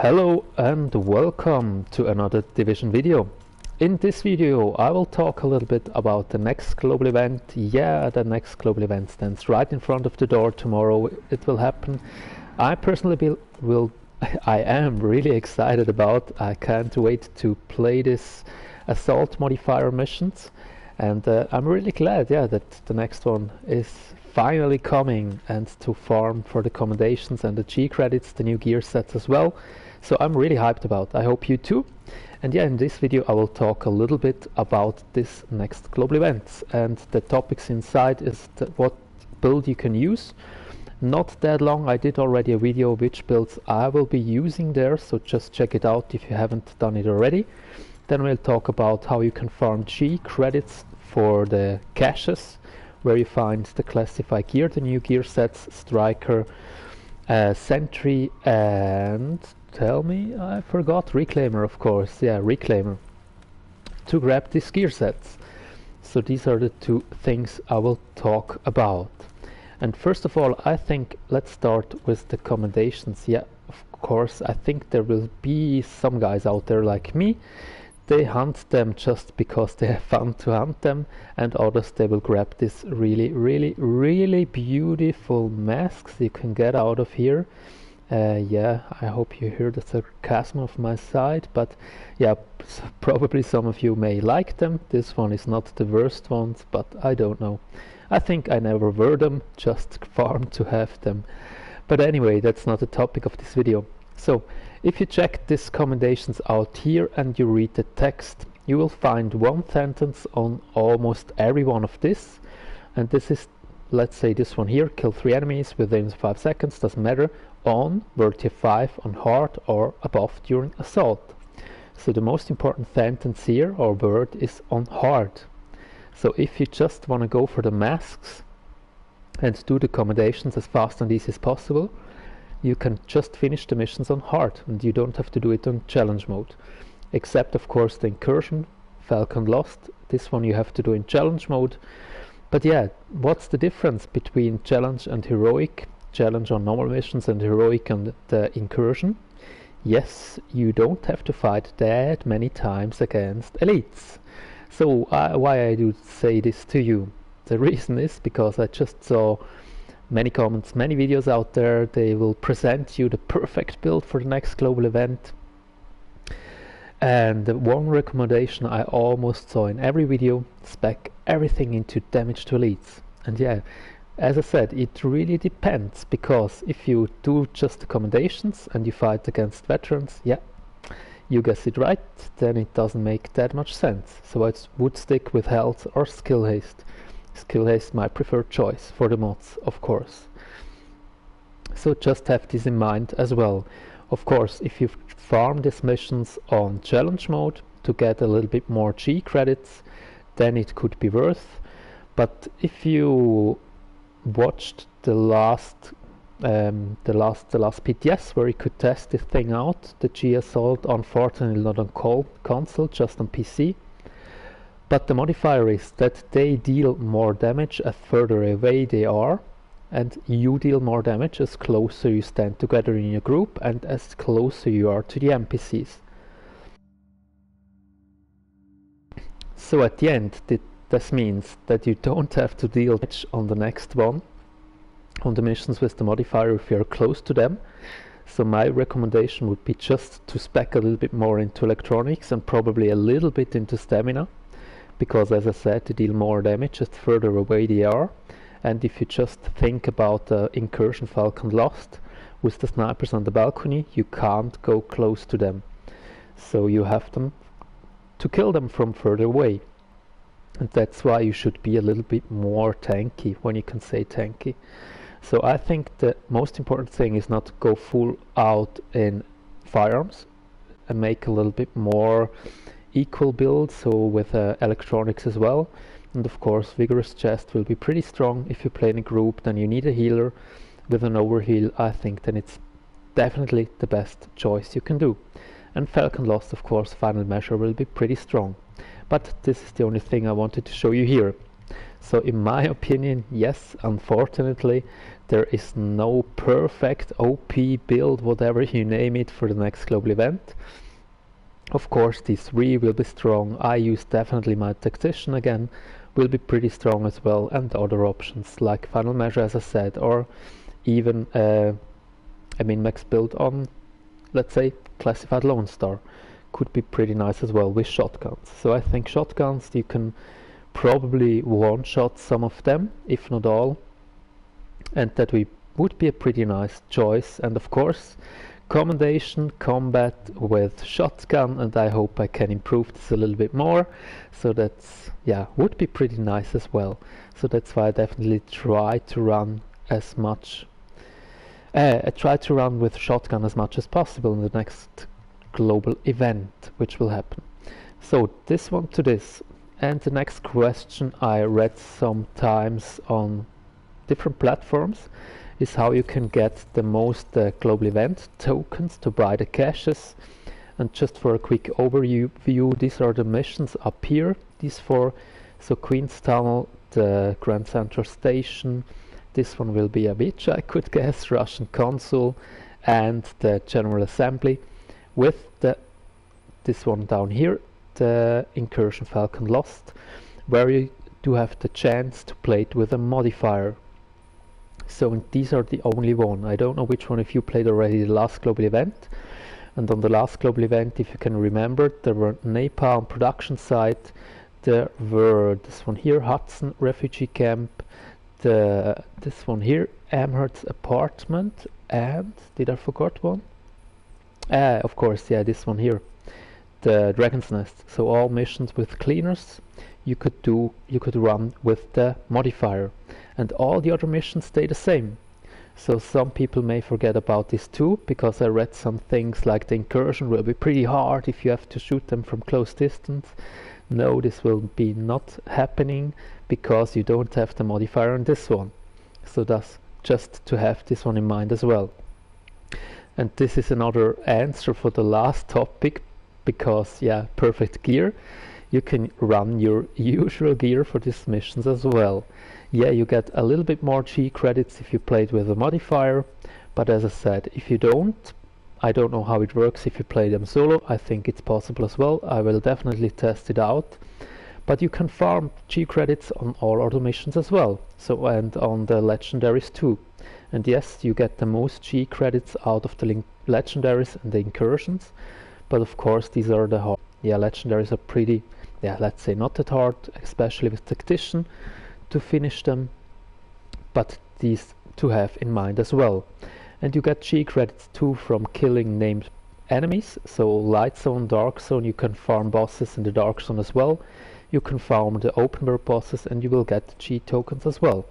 Hello and welcome to another Division video. In this video I will talk a little bit about the next global event. Yeah, the next global event stands right in front of the door. Tomorrow it will happen. I personally I am really excited about. I can't wait to play this assault modifier missions, and I'm really glad that the next one is finally coming, and to farm for the commendations and the G credits, the new gear sets as well. So I'm really hyped about. I hope you too. And yeah, in this video I will talk a little bit about this next global events, and the topics inside is what build you can use. Not that long. I did already a video which builds I will be using there, so just check it out if you haven't done it already. Then we'll talk about how you can farm G credits for the caches, where you find the classified gear, the new gear sets, striker, sentry, and tell me, I forgot reclaimer, of course. Yeah, reclaimer, to grab these gear sets. So these are the two things I will talk about. And first of all, I think let's start with the commendations. Yeah, of course, I think there will be some guys out there like me. They hunt them just because they have fun to hunt them, and others they will grab this really beautiful masks you can get out of here. Yeah, I hope you hear the sarcasm of my side, but yeah, probably some of you may like them. This one is not the worst ones, but I don't know. I think I never wear them, just farm to have them. But anyway, that's not the topic of this video. So if you check these commendations out here and you read the text, you will find one sentence on almost every one of this, and this is, let's say this one here: kill 3 enemies within 5 seconds, doesn't matter, on word tier 5, on hard, or above during assault. So the most important sentence here, or word, is on hard. So if you just want to go for the masks and do the commendations as fast and easy as possible, you can just finish the missions on hard, and you don't have to do it on challenge mode. Except of course the Incursion, Falcon Lost, this one you have to do in challenge mode. But yeah, what's the difference between challenge and heroic? Challenge on normal missions and heroic and the Incursion? Yes, you don't have to fight that many times against elites. So why I do say this to you? The reason is because I just saw many comments, many videos out there. They will present you the perfect build for the next global event. And the one recommendation I almost saw in every video: spec everything into damage to elites. And yeah, as I said, it really depends, because if you do just the commendations and you fight against veterans, yeah, you guessed it right, then it doesn't make that much sense. So I would stick with health or skill haste. Skill haste my preferred choice for the mods, of course. So just have this in mind as well. Of course, if you farm these missions on challenge mode to get a little bit more G credits, then it could be worth. But if you watched the last PTS where you could test this thing out, the G Assault, unfortunately not on console, just on PC. But the modifier is that they deal more damage as further away they are, and you deal more damage as closer you stand together in your group and as closer you are to the NPCs. So at the end, this means that you don't have to deal damage on the next one, on the missions with the modifier, if you're close to them. So my recommendation would be just to spec a little bit more into electronics and probably a little bit into stamina, because as I said, they deal more damage as further away they are. And if you just think about the Incursion Falcon Lost with the snipers on the balcony, you can't go close to them, so you have to kill them from further away. And that's why you should be a little bit more tanky, when you can say tanky. So I think the most important thing is not to go full out in firearms and make a little bit more equal build, so with electronics as well. And of course vigorous chest will be pretty strong. If you play in a group, then you need a healer. With an overheal, I think then it's definitely the best choice you can do. And Falcon Lost, of course, final measure will be pretty strong. But this is the only thing I wanted to show you here. So in my opinion, yes, unfortunately, there is no perfect OP build, whatever you name it, for the next global event. Of course, these 3 will be strong. I use definitely my tactician again, will be pretty strong as well, and other options like final measure, as I said, or even a min-max build on, let's say, classified Lone Star could be pretty nice as well with shotguns. So I think shotguns, you can probably one-shot some of them, if not all, and that would be a pretty nice choice. And of course, Commendation combat with shotgun, and I hope I can improve this a little bit more, so that's, yeah, would be pretty nice as well. So that's why I definitely try to run as much I try to run with shotgun as much as possible in the next global event, which will happen. So this one to this. And the next question I read sometimes on different platforms is how you can get the most global event tokens to buy the caches. And just for a quick overview, these are the missions up here, these 4. So Queen's Tunnel, the Grand Central Station, this one will be a beach, I could guess, Russian Consul, and the General Assembly, with this one down here, the Incursion Falcon Lost, where you do have the chance to play it with a modifier. So these are the only one. I don't know which one of you played already the last global event. And on the last global event, if you can remember, there were Napalm production site, there were this one here, Hudson refugee camp, this one here, Amherst's apartment, and did I forget one? Of course, yeah, this one here, the Dragon's Nest. So all missions with cleaners you could run with the modifier, and all the other missions stay the same. So some people may forget about this too, because I read some things like the incursion will be pretty hard if you have to shoot them from close distance. No, this will be not happening because you don't have the modifier on this one. So that's just to have this one in mind as well. And this is another answer for the last topic, because yeah, perfect gear. You can run your usual gear for these missions as well. Yeah, you get a little bit more G credits if you played with a modifier, but as I said, if you don't, I don't know how it works if you play them solo. I think it's possible as well. I will definitely test it out. But you can farm G credits on all other missions as well. So, and on the legendaries too. And yes, you get the most G credits out of the legendaries and the incursions. But of course, these are the hard. Yeah, legendaries are pretty, yeah, let's say not that hard, especially with tactician, to finish them. But these to have in mind as well. And you get G credits too from killing named enemies. So light zone, dark zone, you can farm bosses in the dark zone as well. You can farm the open world bosses, and you will get G tokens as well,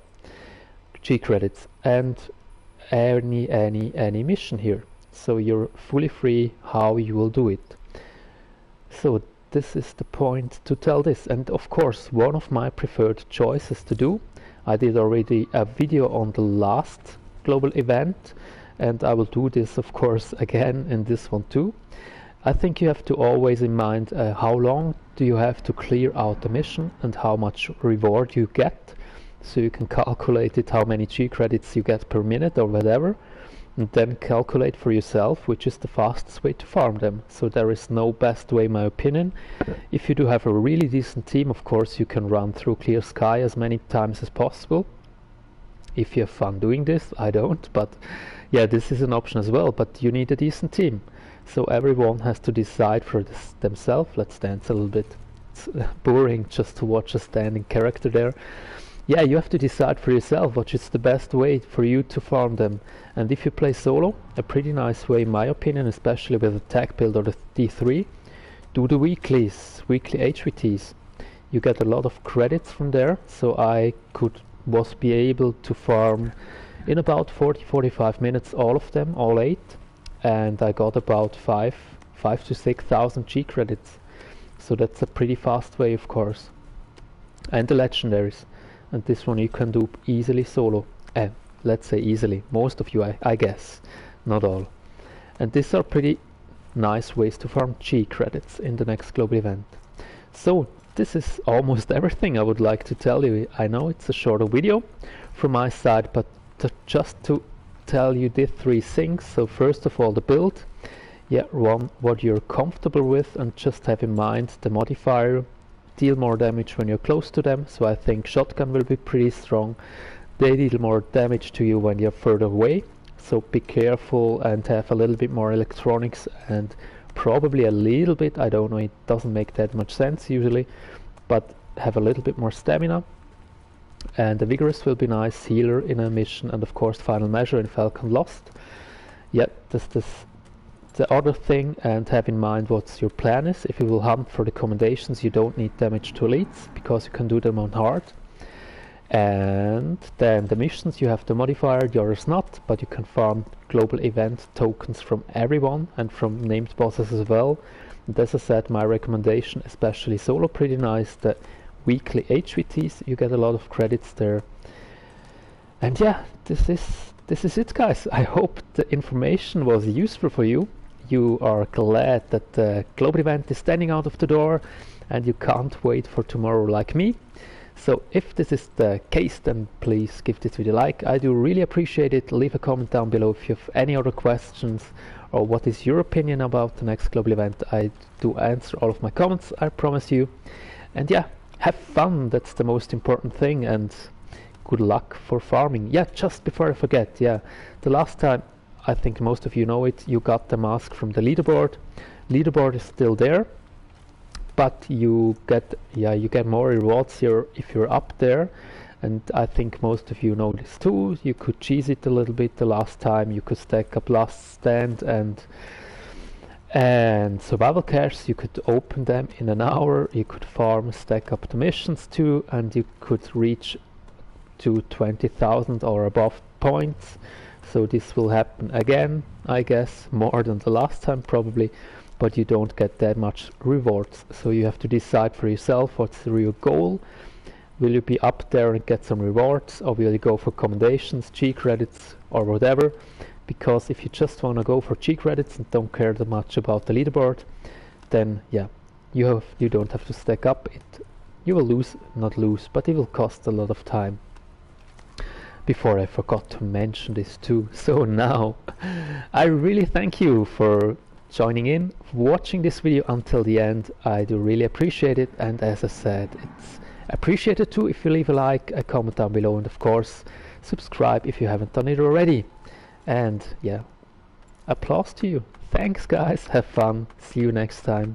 G credits, and any mission here. So you're fully free how you will do it. So this is the point to tell this. And of course, one of my preferred choices to do, I did already a video on the last global event, and I will do this of course again in this one too. I think you have to always in mind how long do you have to clear out the mission and how much reward you get, so you can calculate it how many G credits you get per minute or whatever, and then calculate for yourself which is the fastest way to farm them. So there is no best way in my opinion. If you do have a really decent team, of course you can run through clear sky as many times as possible. If you have fun doing this, I don't, but yeah, this is an option as well, but you need a decent team. So everyone has to decide for this themselves. Let's dance a little bit. It's boring just to watch a standing character there. Yeah, you have to decide for yourself what is the best way for you to farm them. And if you play solo, a pretty nice way in my opinion, especially with the tech build or the D3, do the weekly HVTs. You get a lot of credits from there, so I was able to farm in about 40-45 minutes all of them, all 8, and I got about 5 to 6,000 G credits. So that's a pretty fast way, of course. And the legendaries. And this one you can do easily solo. Let's say easily. Most of you, I guess. Not all. And these are pretty nice ways to farm G credits in the next global event. So this is almost everything I would like to tell you. I know it's a shorter video from my side, but just to tell you the three things. So first of all, the build. Yeah, run what you're comfortable with, and just have in mind the modifier. Deal more damage when you're close to them, so I think shotgun will be pretty strong. They deal more damage to you when you're further away, so be careful and have a little bit more electronics, and probably a little bit, I don't know, it doesn't make that much sense usually, but have a little bit more stamina. And the vigorous will be nice, healer in a mission, and of course final measure in Falcon Lost. Yeah, this the other thing, and have in mind what your plan is. If you will hunt for the commendations, you don't need damage to elites, because you can do them on hard. And then the missions, you have the modifier, the others not, but you can farm global event tokens from everyone and from named bosses as well. And as I said, my recommendation, especially solo, pretty nice. The weekly HVTs, you get a lot of credits there. And yeah, this is it, guys. I hope the information was useful for you. You are glad that the global event is standing out of the door and you can't wait for tomorrow like me. So if this is the case, then please give this video a like. I do really appreciate it. Leave a comment down below if you have any other questions, or what is your opinion about the next global event. I do answer all of my comments, I promise you. And yeah, have fun, that's the most important thing, and good luck for farming. Yeah, just before I forget, yeah, the last time, I think most of you know it, you got the mask from the leaderboard. Leaderboard is still there, but you get more rewards here if you're up there, and I think most of you know this too. You could cheese it a little bit the last time. You could stack up last stand and survival caches. You could open them in an hour. You could farm, stack up the missions too, and you could reach to 20,000 or above points. So this will happen again, I guess, more than the last time probably, but you don't get that much rewards. So you have to decide for yourself what's the real goal. Will you be up there and get some rewards, or will you go for commendations, G credits, or whatever? Because if you just want to go for G credits and don't care that much about the leaderboard, then yeah, you don't have to stack up. You will not lose, but it will cost a lot of time. Before I forgot to mention this too. So now, I really thank you for joining in, watching this video until the end. I do really appreciate it, and as I said, it's appreciated too if you leave a like, a comment down below, and of course subscribe if you haven't done it already. And yeah, applause to you. Thanks guys, have fun, see you next time.